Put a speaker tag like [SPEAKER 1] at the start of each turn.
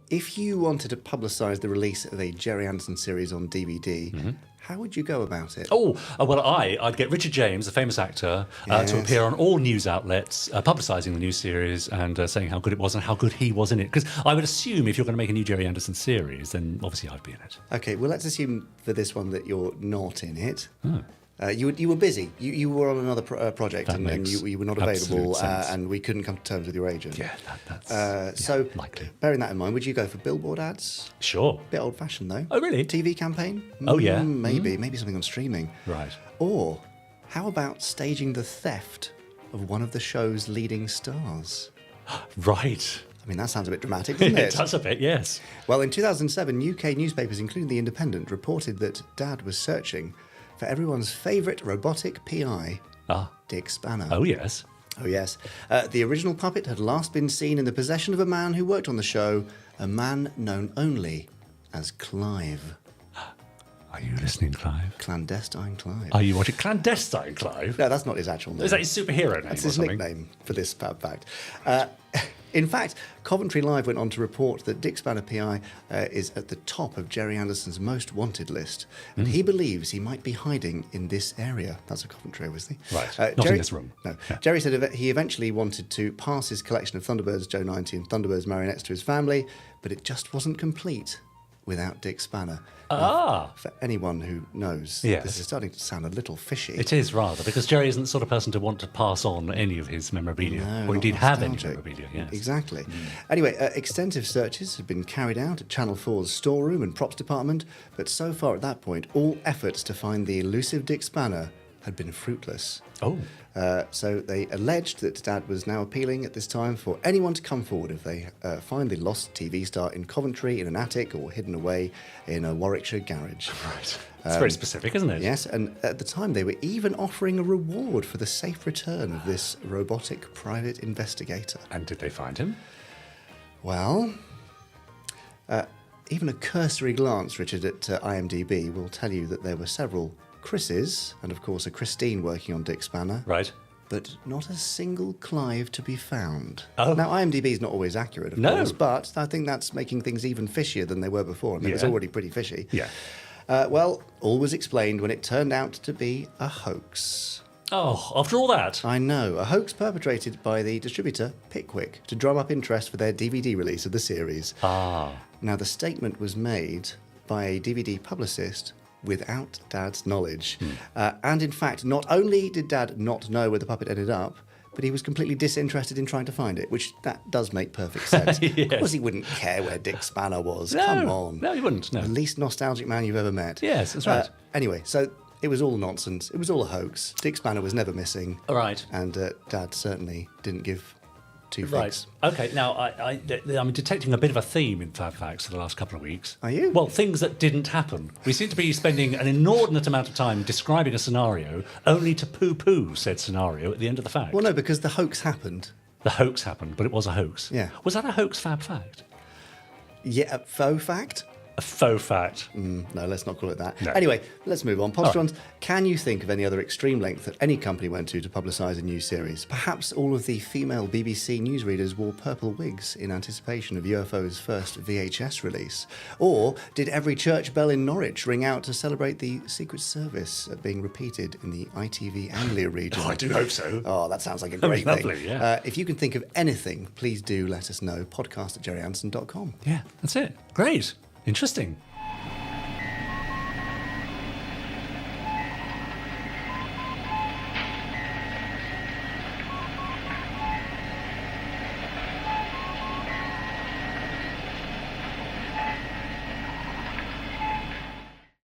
[SPEAKER 1] if you wanted to publicise the release of a Gerry Anderson series on DVD, how would you go about it?
[SPEAKER 2] I'd get Richard James, the famous actor, to appear on all news outlets, publicising the new series and saying how good it was and how good he was in it. Because I would assume if you're going to make a new Gerry Anderson series, then obviously I'd be in it.
[SPEAKER 1] Okay, well, let's assume for this one that you're not in it. You were busy. You were on another project, and you were not available, and we couldn't come to terms with your agent.
[SPEAKER 2] Yeah, that's
[SPEAKER 1] so
[SPEAKER 2] likely.
[SPEAKER 1] Bearing that in mind, would you go for billboard ads?
[SPEAKER 2] Sure.
[SPEAKER 1] Bit old-fashioned though.
[SPEAKER 2] Oh, really?
[SPEAKER 1] TV campaign?
[SPEAKER 2] Oh, yeah.
[SPEAKER 1] Maybe something on streaming.
[SPEAKER 2] Right.
[SPEAKER 1] Or how about staging the theft of one of the show's leading stars?
[SPEAKER 2] Right.
[SPEAKER 1] I mean, that sounds a bit dramatic, doesn't it?
[SPEAKER 2] It does a bit, yes.
[SPEAKER 1] Well, in 2007, UK newspapers, including The Independent, reported that Dad was searching for everyone's favourite robotic PI, Dick Spanner.
[SPEAKER 2] Oh, yes.
[SPEAKER 1] Oh, yes. The original puppet had last been seen in the possession of a man who worked on the show, a man known only as Clive.
[SPEAKER 2] Are you listening, Clive?
[SPEAKER 1] Clandestine Clive.
[SPEAKER 2] Are you watching Clandestine Clive?
[SPEAKER 1] No, that's not his actual name.
[SPEAKER 2] Is that his superhero name?
[SPEAKER 1] That's his nickname for this fact. In fact, Coventry Live went on to report that Dick Spanner PI is at the top of Gerry Anderson's most wanted list, and he believes he might be hiding in this area. That's a Coventry, obviously.
[SPEAKER 2] Right, not in this room.
[SPEAKER 1] No.
[SPEAKER 2] Yeah.
[SPEAKER 1] Gerry said he eventually wanted to pass his collection of Thunderbirds, Joe 90 and Thunderbirds marionettes to his family, but it just wasn't complete without Dick Spanner. For anyone who knows, this is starting to sound a little fishy.
[SPEAKER 2] It is rather, because Gerry isn't the sort of person to want to pass on any of his memorabilia, or indeed have any memorabilia. Yes.
[SPEAKER 1] Exactly. Anyway, extensive searches have been carried out at Channel 4's storeroom and props department, but so far at that point, all efforts to find the elusive Dick Spanner had been fruitless. So they alleged that Dad was now appealing at this time for anyone to come forward if they find the lost TV star in Coventry in an attic or hidden away in a Warwickshire garage.
[SPEAKER 2] Right. It's very specific, isn't it?
[SPEAKER 1] Yes, and at the time they were even offering a reward for the safe return of this robotic private investigator.
[SPEAKER 2] And did they find him?
[SPEAKER 1] Well, even a cursory glance, Richard, at IMDb will tell you that there were several Chris's, and of course a Christine working on Dick Spanner.
[SPEAKER 2] Right.
[SPEAKER 1] But not a single Clive to be found.
[SPEAKER 2] Oh.
[SPEAKER 1] Now, IMDb is not always accurate, of course, but I think that's making things even fishier than they were before, and it was already pretty fishy.
[SPEAKER 2] Yeah.
[SPEAKER 1] Well, all was explained when it turned out to be a hoax.
[SPEAKER 2] Oh, after all that?
[SPEAKER 1] I know, a hoax perpetrated by the distributor Pickwick to drum up interest for their DVD release of the series. Now, the statement was made by a DVD publicist without Dad's knowledge. And in fact, not only did Dad not know where the puppet ended up, but he was completely disinterested in trying to find it, which that does make perfect sense.
[SPEAKER 2] Yes.
[SPEAKER 1] Of course he wouldn't care where Dick Spanner was.
[SPEAKER 2] No,
[SPEAKER 1] Come on.
[SPEAKER 2] No, he wouldn't, no.
[SPEAKER 1] The least nostalgic man you've ever met.
[SPEAKER 2] Yes, that's right.
[SPEAKER 1] Anyway, so it was all nonsense. It was all a hoax. Dick Spanner was never missing.
[SPEAKER 2] All right.
[SPEAKER 1] And Dad certainly didn't give two
[SPEAKER 2] Right.
[SPEAKER 1] figs.
[SPEAKER 2] Okay, now I'm detecting a bit of a theme in Fab Facts for the last couple of weeks.
[SPEAKER 1] Are you?
[SPEAKER 2] Well, things that didn't happen. We seem to be spending an inordinate amount of time describing a scenario only to poo-poo said scenario at the end of the fact.
[SPEAKER 1] Well, no, because the hoax happened.
[SPEAKER 2] The hoax happened, but it was a hoax.
[SPEAKER 1] Yeah.
[SPEAKER 2] Was that a hoax Fab Fact?
[SPEAKER 1] Yeah, a faux fact?
[SPEAKER 2] A faux fact.
[SPEAKER 1] No, let's not call it that.
[SPEAKER 2] No.
[SPEAKER 1] Anyway, let's move on. Postrons, can you think of any other extreme length that any company went to publicise a new series? Perhaps all of the female BBC newsreaders wore purple wigs in anticipation of UFO's first VHS release. Or did every church bell in Norwich ring out to celebrate the Secret Service being repeated in the ITV Anglia region?
[SPEAKER 2] I do hope so.
[SPEAKER 1] Oh, that sounds like a great thing.
[SPEAKER 2] Lovely, yeah.
[SPEAKER 1] If you can think of anything, please do let us know. Podcast@gerryanderson.com.
[SPEAKER 2] Yeah, that's it. Great. Interesting.